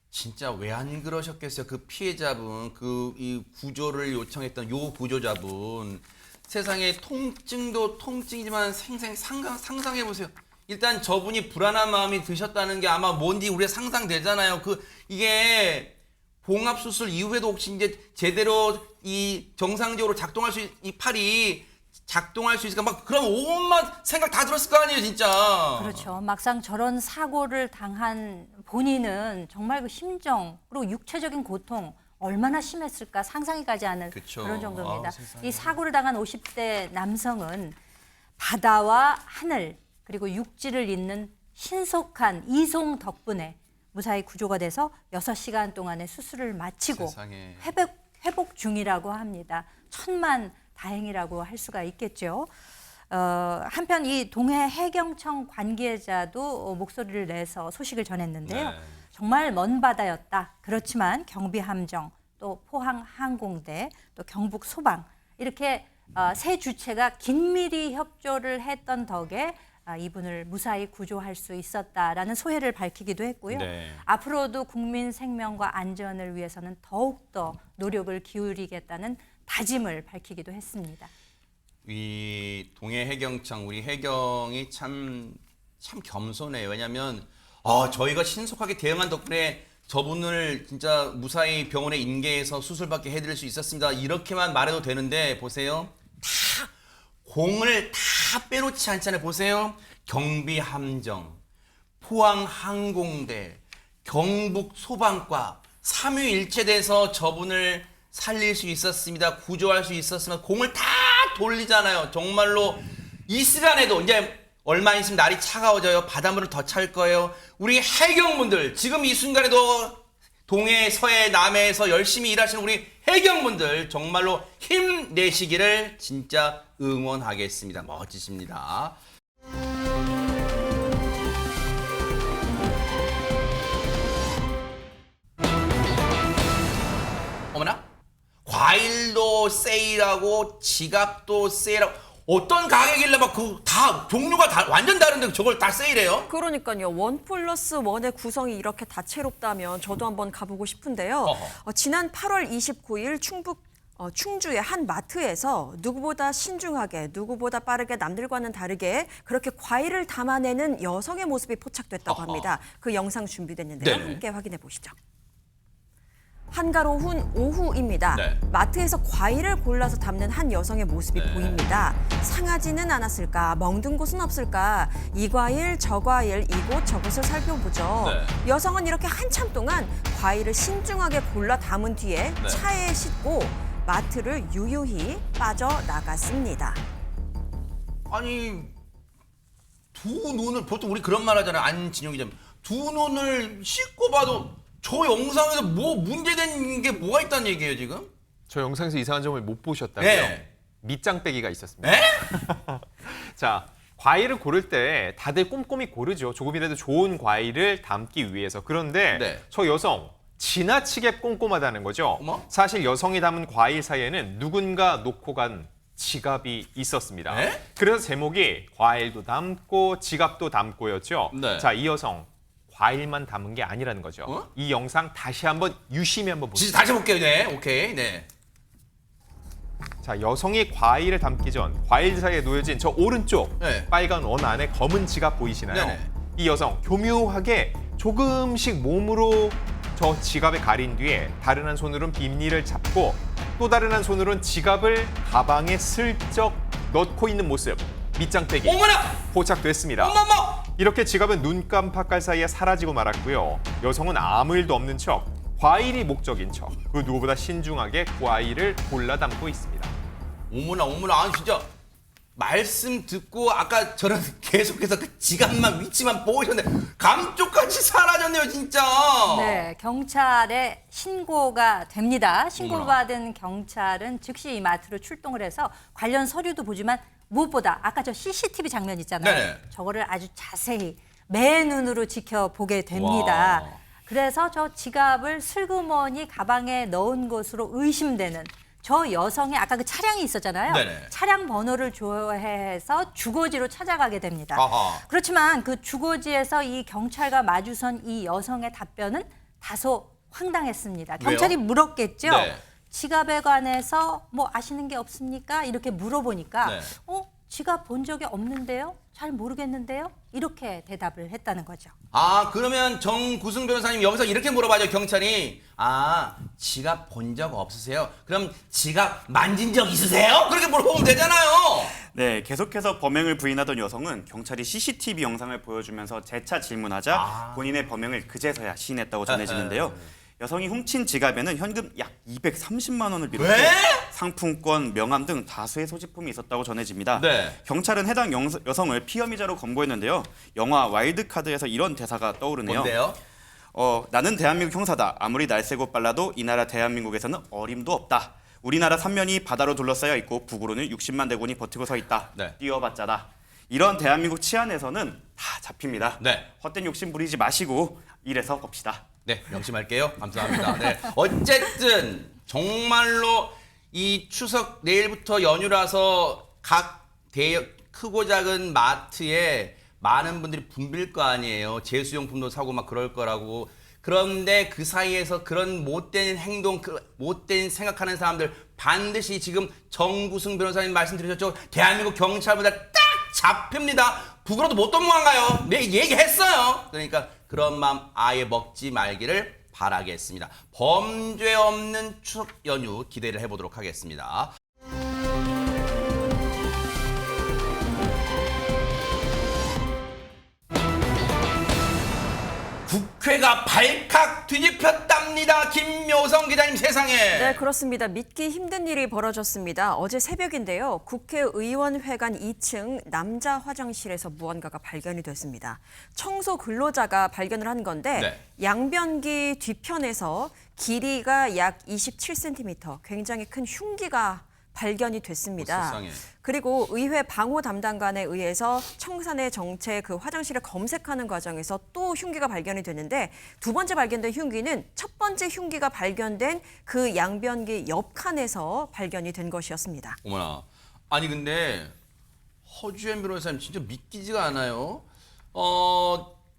진짜 왜 안 그러셨겠어요? 그 피해자분, 이 구조를 요청했던 요 구조자분. 세상에 통증도 통증이지만 상상해 보세요. 일단 저분이 불안한 마음이 드셨다는 게 아마 뭔지 우리가 상상되잖아요. 이게 봉합 수술 이후에도 혹시 이제 제대로 이 정상적으로 작동할 수 이 팔이 작동할 수 있을까? 막 그런 온갖 생각 다 들었을 거 아니에요, 진짜. 그렇죠. 막상 저런 사고를 당한 본인은 정말 그 심정 그리고 육체적인 고통 얼마나 심했을까 상상이 가지 않을 그쵸. 그런 정도입니다. 아우, 세상에. 이 사고를 당한 50대 남성은 바다와 하늘 그리고 육지를 잇는 신속한 이송 덕분에 무사히 구조가 돼서 6시간 동안의 수술을 마치고 세상에. 회복 중이라고 합니다. 천만 다행이라고 할 수가 있겠죠. 한편 이 동해 해경청 관계자도 목소리를 내서 소식을 전했는데요. 네. 정말 먼 바다였다. 그렇지만 경비함정, 또 포항항공대, 또 경북소방 이렇게 세 주체가 긴밀히 협조를 했던 덕에 이분을 무사히 구조할 수 있었다라는 소회를 밝히기도 했고요. 네. 앞으로도 국민 생명과 안전을 위해서는 더욱더 노력을 기울이겠다는 다짐을 밝히기도 했습니다. 이 동해 해경청 우리 해경이 참 겸손해요. 왜냐하면 저희가 신속하게 대응한 덕분에 저분을 진짜 무사히 병원에 인계해서 수술받게 해드릴 수 있었습니다. 이렇게만 말해도 되는데 보세요. 다 공을 다 빼놓지 않잖아요. 보세요. 경비함정, 포항항공대, 경북소방과 삼위일체돼서 저분을 살릴 수 있었습니다. 구조할 수 있었으면 공을 다 돌리잖아요. 정말로 이 시간에도 이제 얼마 있으면 날이 차가워져요. 바닷물을 더 찰 거예요. 우리 해경분들 지금 이 순간에도 동해, 서해, 남해에서 열심히 일하시는 우리 해경분들 정말로 힘내시기를 진짜 응원하겠습니다. 멋지십니다. 어머나? 과일도 세일하고 지갑도 세일하고 어떤 가격이길래 막 그 다 종류가 다 완전 다른데 저걸 다 세일해요? 그러니까요. 1+1의 구성이 이렇게 다채롭다면 저도 한번 가보고 싶은데요. 지난 8월 29일 충주의 한 마트에서 누구보다 신중하게, 누구보다 빠르게 남들과는 다르게 그렇게 과일을 담아내는 여성의 모습이 포착됐다고 합니다. 그 영상 준비됐는데요. 네네. 함께 확인해 보시죠. 한가로운 오후입니다. 네. 마트에서 과일을 골라서 담는 한 여성의 모습이 네. 보입니다. 상하지는 않았을까? 멍든 곳은 없을까? 이 과일, 저 과일, 이곳 저곳을 살펴보죠. 네. 여성은 이렇게 한참 동안 과일을 신중하게 골라 담은 뒤에 네. 차에 싣고 마트를 유유히 빠져나갔습니다. 아니 두 눈을 보통 우리 그런 말 하잖아요. 안진영 기자님. 두 눈을 씻고 봐도 저 영상에서 뭐 문제된 게 뭐가 있다는 얘기예요 지금? 저 영상에서 이상한 점을 못 보셨다고요? 네. 밑장 빼기가 있었습니다. 에? 자, 과일을 고를 때 다들 꼼꼼히 고르죠. 조금이라도 좋은 과일을 담기 위해서. 그런데 네. 저 여성 지나치게 꼼꼼하다는 거죠. 어머? 사실 여성이 담은 과일 사이에는 누군가 놓고 간 지갑이 있었습니다. 에? 그래서 제목이 과일도 담고 지갑도 담고였죠. 네. 자, 이 여성 과일만 담은 게 아니라는 거죠. 어? 이 영상 다시 한번 유심히 한번 보시죠. 진짜 다시 볼게요. 네. 오케이. 네. 자, 여성이 과일을 담기 전 과일 사이에 놓여진 저 오른쪽 네. 빨간 원 안에 검은 지갑 보이시나요? 네네. 이 여성 교묘하게 조금씩 몸으로 저 지갑에 가린 뒤에 다른 한 손으로는 비닐을 잡고 또 다른 한 손으로는 지갑을 가방에 슬쩍 넣고 있는 모습. 밑장 빼기 어머나! 포착됐습니다. 어머머! 이렇게 지갑은 눈 깜빡할 사이에 사라지고 말았고요. 여성은 아무 일도 없는 척, 과일이 목적인 척, 그 누구보다 신중하게 과일을 골라 담고 있습니다. 어머나 어머나 아 진짜 말씀 듣고 아까 저는 계속해서 그 지갑만 위치만 보고 있었는데 감쪽같이 사라졌네요 진짜. 네, 경찰에 신고가 됩니다. 신고받은 경찰은 즉시 이 마트로 출동을 해서 관련 서류도 보지만 무엇보다 아까 저 CCTV 장면 있잖아요. 네네. 저거를 아주 자세히 맨눈으로 지켜보게 됩니다. 와. 그래서 저 지갑을 슬그머니 가방에 넣은 것으로 의심되는 저 여성의 아까 그 차량이 있었잖아요. 네네. 차량 번호를 조회해서 주거지로 찾아가게 됩니다. 아하. 그렇지만 그 주거지에서 이 경찰과 마주선 이 여성의 답변은 다소 황당했습니다. 왜요? 경찰이 물었겠죠. 네. 지갑에 관해서 뭐 아시는 게 없습니까? 이렇게 물어보니까 네. 지갑 본 적이 없는데요? 잘 모르겠는데요? 이렇게 대답을 했다는 거죠. 아, 그러면 정구승 변호사님 여기서 이렇게 물어봐죠, 경찰이. 아, 지갑 본 적 없으세요? 그럼 지갑 만진 적 있으세요? 그렇게 물어보면 되잖아요. 네, 계속해서 범행을 부인하던 여성은 경찰이 CCTV 영상을 보여주면서 재차 질문하자 본인의 범행을 그제서야 시인했다고 전해지는데요. 여성이 훔친 지갑에는 현금 약 230만 원을 비롯해 왜? 상품권, 명함 등 다수의 소지품이 있었다고 전해집니다. 네. 경찰은 해당 여성을 피혐의자로 검거했는데요. 영화 와일드카드에서 이런 대사가 떠오르네요. 뭔데요? 나는 대한민국 형사다. 아무리 날새고 빨라도 이 나라 대한민국에서는 어림도 없다. 우리나라 삼면이 바다로 둘러싸여 있고 북으로는 60만 대군이 버티고 서 있다. 네. 뛰어봤자다. 이런 대한민국 치안에서는 다 잡힙니다. 네. 헛된 욕심 부리지 마시고 일해서 겁시다. 네, 명심할게요. 감사합니다. 네. 어쨌든 정말로 이 추석 내일부터 연휴라서 각 크고 작은 마트에 많은 분들이 붐빌 거 아니에요. 제수용품도 사고 막 그럴 거라고. 그런데 그 사이에서 그런 못된 행동, 못된 생각하는 사람들 반드시 지금 정구승 변호사님 말씀드렸죠. 대한민국 경찰보다 딱 잡힙니다. 북으로도 못 도망가요. 네, 얘기했어요. 그러니까 그런 마음 아예 먹지 말기를 바라겠습니다. 범죄 없는 추석 연휴 기대를 해보도록 하겠습니다. 국회가 발칵 뒤집혔답니다. 김묘성 기자님 세상에. 네, 그렇습니다. 믿기 힘든 일이 벌어졌습니다. 어제 새벽인데요. 국회의원회관 2층 남자 화장실에서 무언가가 발견이 됐습니다. 청소 근로자가 발견을 한 건데 네. 양변기 뒤편에서 길이가 약 27cm, 굉장히 큰 흉기가 발견이 됐습니다. 세상에. 그리고 의회 방호 담당관에 의해서 청산의 정체 그 화장실을 검색하는 과정에서 또 흉기가 발견이 됐는데 두 번째 발견된 흉기는 첫 번째 흉기가 발견된 그 양변기 옆 칸에서 발견이 된 것이었습니다. 어머나. 아니 근데 허주현 변호사님 진짜 믿기지가 않아요.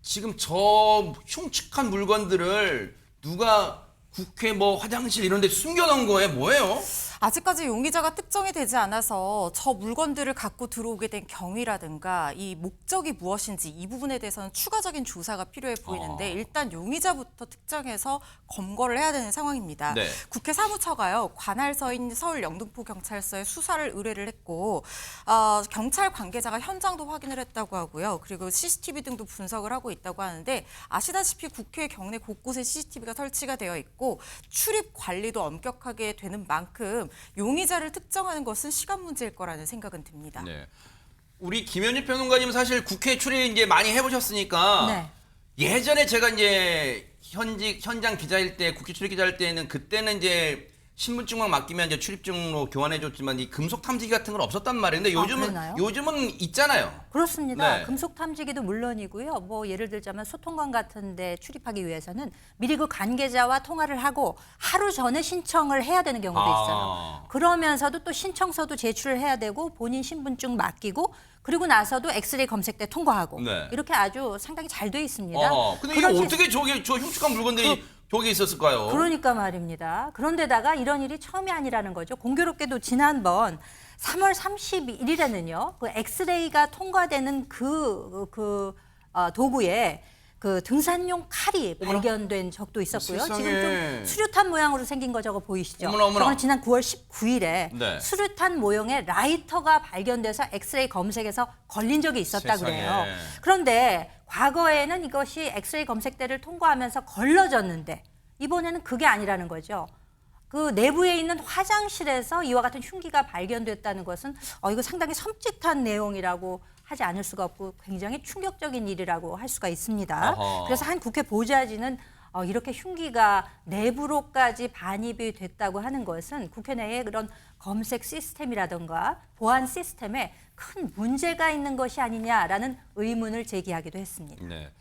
지금 저 흉측한 물건들을 누가 국회 뭐 화장실 이런 데 숨겨놓은 거예요? 뭐예요? 아직까지 용의자가 특정이 되지 않아서 저 물건들을 갖고 들어오게 된 경위라든가 이 목적이 무엇인지 이 부분에 대해서는 추가적인 조사가 필요해 보이는데 일단 용의자부터 특정해서 검거를 해야 되는 상황입니다. 네. 국회 사무처가요. 관할서인 서울 영등포경찰서에 수사를 의뢰를 했고 경찰 관계자가 현장도 확인을 했다고 하고요. 그리고 CCTV 등도 분석을 하고 있다고 하는데 아시다시피 국회 경내 곳곳에 CCTV가 설치가 되어 있고 출입 관리도 엄격하게 되는 만큼 용의자를 특정하는 것은 시간 문제일 거라는 생각은 듭니다. 네. 우리 김현일 평론가님 사실 국회 출입 이제 많이 해보셨으니까 네. 예전에 제가 이제 현장 기자일 때 국회 출입 기자일 때는 그때는 이제 신분증만 맡기면 이제 출입증으로 교환해줬지만 이 금속 탐지기 같은 건 없었단 말이에요. 근데 그러나요? 요즘은 있잖아요. 그렇습니다. 네. 금속 탐지기도 물론이고요. 뭐 예를 들자면 소통관 같은 데 출입하기 위해서는 미리 그 관계자와 통화를 하고 하루 전에 신청을 해야 되는 경우도 있어요. 그러면서도 또 신청서도 제출을 해야 되고 본인 신분증 맡기고 그리고 나서도 엑스레이 검색대 통과하고 네. 이렇게 아주 상당히 잘 돼 있습니다. 근데 이게 그런 어떻게 저 흉측한 물건들이 저기 있었을까요? 그러니까 말입니다. 그런데다가 이런 일이 처음이 아니라는 거죠. 공교롭게도 지난번 3월 31일에는요. 그 엑스레이가 통과되는 도구에 그 등산용 칼이 발견된 적도 있었고요. 세상에. 지금 좀 수류탄 모양으로 생긴 거 저거 보이시죠? 어머나, 어머나. 저건 지난 9월 19일에 네. 수류탄 모형의 라이터가 발견돼서 엑스레이 검색에서 걸린 적이 있었다 세상에. 그래요. 그런데 과거에는 이것이 엑스레이 검색대를 통과하면서 걸러졌는데 이번에는 그게 아니라는 거죠. 그 내부에 있는 화장실에서 이와 같은 흉기가 발견됐다는 것은 이거 상당히 섬찟한 내용이라고 하지 않을 수가 없고 굉장히 충격적인 일이라고 할 수가 있습니다. 어허. 그래서 한 국회 보좌진은 이렇게 흉기가 내부로까지 반입이 됐다고 하는 것은 국회 내에 그런 검색 시스템이라든가 보안 시스템에 큰 문제가 있는 것이 아니냐라는 의문을 제기하기도 했습니다. 네.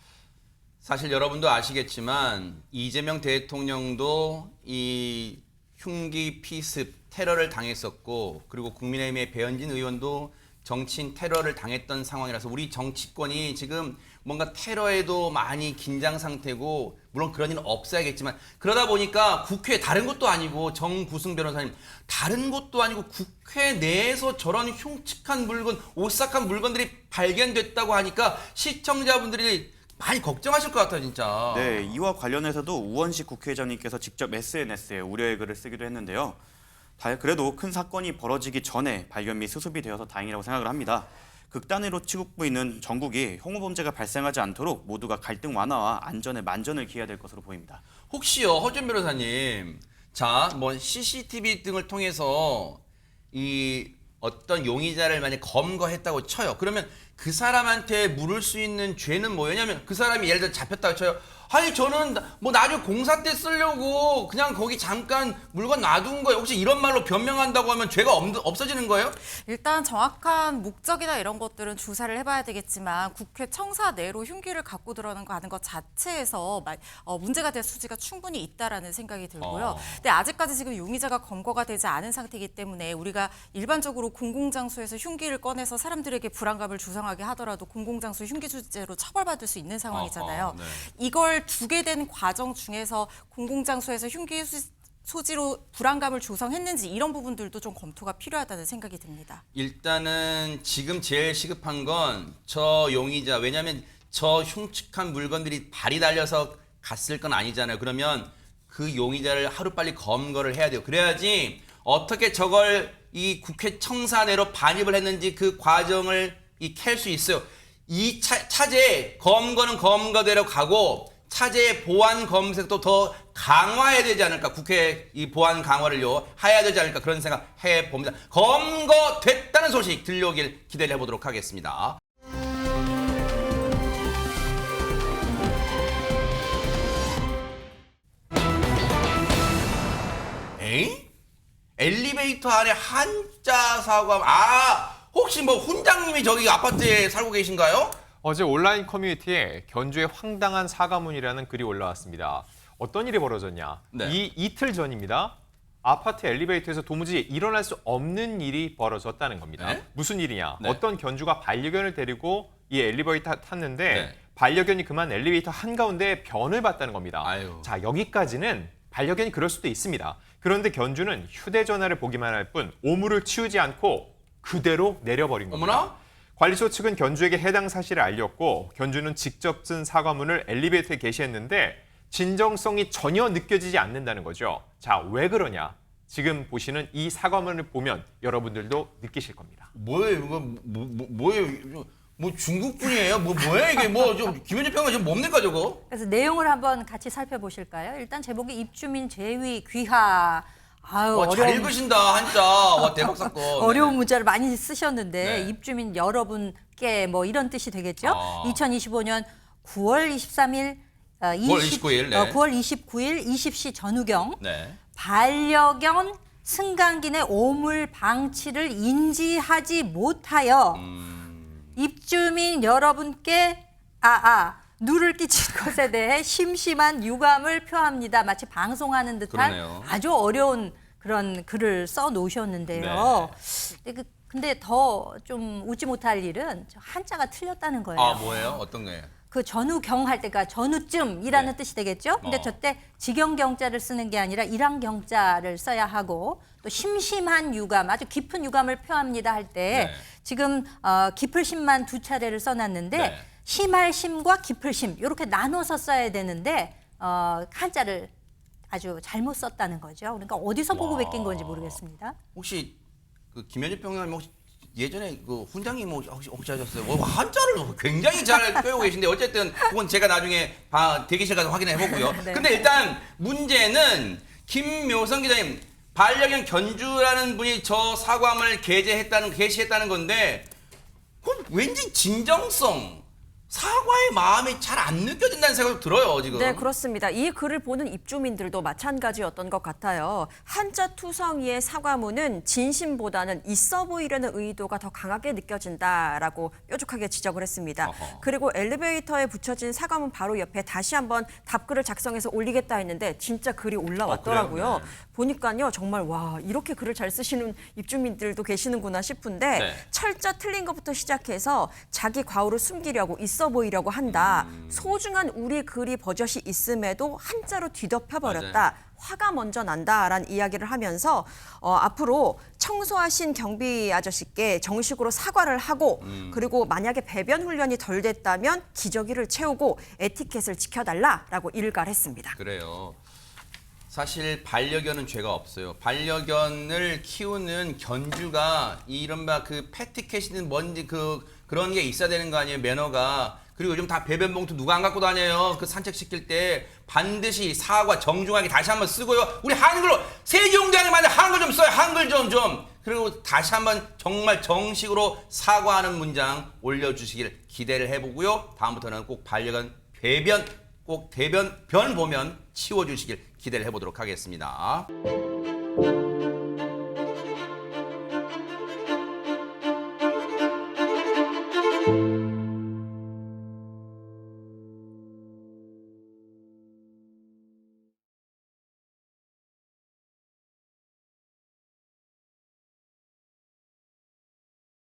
사실 여러분도 아시겠지만 이재명 대통령도 이 흉기 피습 테러를 당했었고 그리고 국민의힘의 배현진 의원도 정치인 테러를 당했던 상황이라서 우리 정치권이 지금 뭔가 테러에도 많이 긴장 상태고 물론 그런 일은 없어야겠지만 그러다 보니까 국회 다른 것도 아니고 정구승 변호사님 다른 것도 아니고 국회 내에서 저런 흉측한 물건, 오싹한 물건들이 발견됐다고 하니까 시청자분들이 많이 걱정하실 것 같아요, 진짜. 네, 이와 관련해서도 우원식 국회의장님께서 직접 SNS에 우려의 글을 쓰기도 했는데요. 그래도 큰 사건이 벌어지기 전에 발견 및 수습이 되어서 다행이라고 생각을 합니다. 극단으로 치닫고 있는 전국이 혐오 범죄가 발생하지 않도록 모두가 갈등 완화와 안전에 만전을 기해야 될 것으로 보입니다. 혹시요, 허준 변호사님, 자, 뭐 CCTV 등을 통해서 이 어떤 용의자를 만약 검거했다고 쳐요. 그러면 그 사람한테 물을 수 있는 죄는 뭐냐면 그 사람이 예를 들어 잡혔다고 쳐요. 아니 저는 뭐 나중에 공사 때 쓰려고 그냥 거기 잠깐 물건 놔둔 거예요. 혹시 이런 말로 변명한다고 하면 죄가 없어지는 거예요? 일단 정확한 목적이나 이런 것들은 조사를 해봐야 되겠지만 국회 청사 내로 흉기를 갖고 들어가는 거 하는 것 자체에서 문제가 될 수지가 충분히 있다라는 생각이 들고요. 근데 아직까지 지금 용의자가 검거가 되지 않은 상태이기 때문에 우리가 일반적으로 공공장소에서 흉기를 꺼내서 사람들에게 불안감을 조성하게 하더라도 공공장소 흉기 주제로 처벌받을 수 있는 상황이잖아요. 네. 이걸 두게 된 과정 중에서 공공장소에서 흉기 소지로 불안감을 조성했는지 이런 부분들도 좀 검토가 필요하다는 생각이 듭니다. 일단은 지금 제일 시급한 건 저 용의자, 왜냐하면 저 흉측한 물건들이 발이 달려서 갔을 건 아니잖아요. 그러면 그 용의자를 하루빨리 검거를 해야 돼요. 그래야지 어떻게 저걸 이 국회 청사 내로 반입을 했는지 그 과정을 캘 수 있어요. 이 차제 검거는 검거대로 가고 차제의 보안 검색도 더 강화해야 되지 않을까. 국회 이 보안 강화를요 해야 되지 않을까 그런 생각 해봅니다. 검거됐다는 소식 들려오길 기대를 해보도록 하겠습니다. 에이? 엘리베이터 안에 한자 사과. 혹시 뭐 훈장님이 저기 아파트에 살고 계신가요? 어제 온라인 커뮤니티에 견주의 황당한 사과문이라는 글이 올라왔습니다. 어떤 일이 벌어졌냐? 네. 이틀 전입니다. 아파트 엘리베이터에서 도무지 일어날 수 없는 일이 벌어졌다는 겁니다. 네? 무슨 일이냐? 네. 어떤 견주가 반려견을 데리고 이 엘리베이터 탔는데 네. 반려견이 그만 엘리베이터 한가운데 변을 봤다는 겁니다. 아유. 자, 여기까지는 반려견이 그럴 수도 있습니다. 그런데 견주는 휴대전화를 보기만 할 뿐 오물을 치우지 않고 그대로 내려버린 겁니다. 어머나? 관리소 측은 견주에게 해당 사실을 알렸고 견주는 직접 쓴 사과문을 엘리베이터에 게시했는데 진정성이 전혀 느껴지지 않는다는 거죠. 자, 왜 그러냐? 지금 보시는 이 사과문을 보면 여러분들도 느끼실 겁니다. 뭐예요? 이거 뭐예요? 뭐 중국 분이에요? 뭐예요 이게? 좀 김현재 평가 지금 뭡니까 저거? 그래서 내용을 한번 같이 살펴보실까요? 일단 제목이 입주민 재위 귀하. 아유, 와, 잘 읽으신다 한자. 와, 대박 사건. 어려운 네네. 문자를 많이 쓰셨는데 네. 입주민 여러분께 뭐 이런 뜻이 되겠죠? 2025년 9월 23일 9월 29일, 네. 9월 29일 20시 전후경 네. 반려견 승강기 내 오물 방치를 인지하지 못하여 입주민 여러분께 누를 끼친 것에 대해 심심한 유감을 표합니다. 마치 방송하는 듯한 그러네요. 아주 어려운 그런 글을 써 놓으셨는데요. 근데 더 좀 웃지 못할 일은 저 한자가 틀렸다는 거예요. 뭐예요? 어떤 거예요? 그 전후경 할 때가 전후쯤이라는 네. 뜻이 되겠죠? 근데 저때 직영경자를 쓰는 게 아니라 일항경자를 써야 하고 또 심심한 유감, 아주 깊은 유감을 표합니다 할 때 네. 지금 깊을 심만 두 차례를 써놨는데 네. 심할 심과 깊을 심 이렇게 나눠서 써야 되는데 한자를 아주 잘못 썼다는 거죠. 그러니까 어디서 보고 베낀 건지 모르겠습니다. 혹시 그 김현재 평론가님 혹시 예전에 그 훈장님 혹시 하셨어요? 한자를 굉장히 잘 꿰고 계신데 어쨌든 그건 제가 나중에 대기실 가서 확인해 보고요. 네. 근데 일단 문제는 김묘성 기자님 반려견 견주라는 분이 저 사과문을 게시했다는 건데 그건 왠지 진정성 사과의 마음이 잘 안 느껴진다는 생각이 들어요, 지금. 네, 그렇습니다. 이 글을 보는 입주민들도 마찬가지였던 것 같아요. 한자 투성이의 사과문은 진심보다는 있어 보이려는 의도가 더 강하게 느껴진다라고 뾰족하게 지적을 했습니다. 그리고 엘리베이터에 붙여진 사과문 바로 옆에 다시 한번 답글을 작성해서 올리겠다 했는데 진짜 글이 올라왔더라고요. 네. 보니까요 정말 와 이렇게 글을 잘 쓰시는 입주민들도 계시는구나 싶은데 네. 철자 틀린 것부터 시작해서 자기 과오를 숨기려고 있어 보이려고 한다. 소중한 우리 글이 버젓이 있음에도 한자로 뒤덮여 버렸다. 화가 먼저 난다라는 이야기를 하면서 앞으로 청소하신 경비 아저씨께 정식으로 사과를 하고 그리고 만약에 배변 훈련이 덜 됐다면 기저귀를 채우고 에티켓을 지켜달라라고 일갈했습니다. 그래요. 사실 반려견은 죄가 없어요. 반려견을 키우는 견주가 이른바 그 패티켓이든 뭔지 그런 게 있어야 되는 거 아니에요, 매너가. 그리고 요즘 다 배변 봉투 누가 안 갖고 다녀요. 그 산책시킬 때 반드시 사과 정중하게 다시 한번 쓰고요. 우리 한글로 세종대왕이 만든 한글 좀 써요. 한글 좀. 그리고 다시 한번 정말 정식으로 사과하는 문장 올려주시길 기대를 해보고요. 다음부터는 꼭 반려견 배변 꼭 변 보면 치워주시길 기대를 해보도록 하겠습니다.